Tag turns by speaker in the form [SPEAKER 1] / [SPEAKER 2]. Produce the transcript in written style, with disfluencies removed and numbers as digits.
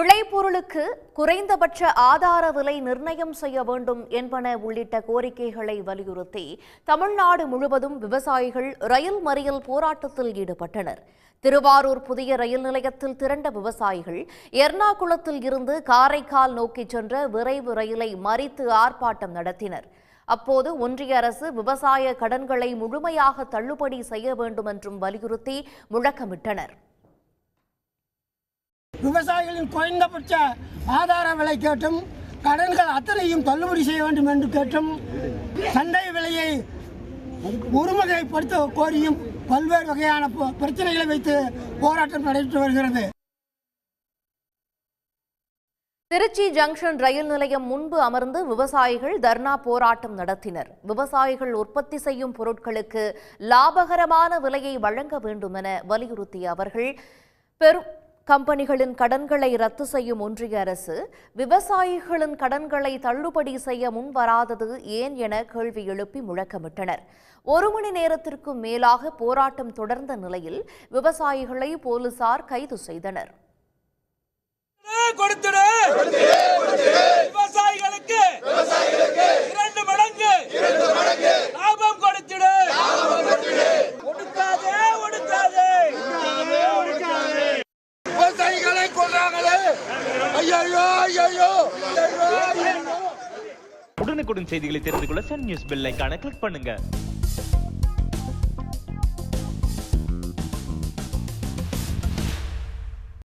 [SPEAKER 1] விளைபொருளுக்கு குறைந்தபட்ச ஆதார விலை நிர்ணயம் செய்ய வேண்டும் என்பன உள்ளிட்ட கோரிக்கைகளை வலியுறுத்தி தமிழ்நாடு முழுவதும் விவசாயிகள் ரயில் மறியல் போராட்டத்தில் ஈடுபட்டனர். திருவாரூர் புதிய ரயில் நிலையத்தில் திரண்ட விவசாயிகள் எர்ணாகுளத்தில் இருந்து காரைக்கால் நோக்கி சென்ற விரைவு ரயிலை மறித்து ஆர்ப்பாட்டம் நடத்தினர். அப்போது ஒன்றிய அரசு விவசாய கடன்களை முழுமையாக தள்ளுபடி செய்ய வேண்டும் என்றும் வலியுறுத்தி முழக்கமிட்டனர்.
[SPEAKER 2] விவசாயிகளின் குறைந்தபட்ச ஆதார விலை கேட்டும் கடன்கள் அத்தனையும் தள்ளுபடி செய்ய வேண்டும் என்று கேட்டும் சந்தை விலையை ஒருமுறைப்படுத்த கோரியும் பல்வேறு வகையான பிரச்சனைகளை வைத்து போராட்டம் நடைபெற்று வருகிறது.
[SPEAKER 1] திருச்சி ஜங்ஷன் ரயில் நிலையம் முன்பு அமர்ந்து விவசாயிகள் தர்ணா போராட்டம் நடத்தினர். விவசாயிகள் உற்பத்தி செய்யும் பொருட்களுக்கு லாபகரமான விலையை வழங்க வேண்டும் என வலியுறுத்திய அவர்கள் பெரும் கம்பெனிகளின் கடன்களை ரத்து செய்யும் ஒன்றிய அரசு விவசாயிகளின் கடன்களை தள்ளுபடி செய்ய முன்வராதது ஏன் என கேள்வி எழுப்பி முழக்கமிட்டனர். 1 மணி நேரத்திற்கும் மேலாக போராட்டம் தொடர்ந்த நிலையில் விவசாயிகளை போலீசார் கைது செய்தனர்.
[SPEAKER 3] விவசாயிகளுக்கு 2 மடங்கு லாபம் கொடுத்திடு. விவசாயிகளை கொள்றாங்களே.
[SPEAKER 4] உடனுக்குடன் செய்திகளை தெரிந்து கொள்ள சன் நியூஸ் பெல் ஐகானை கிளிக் பண்ணுங்க.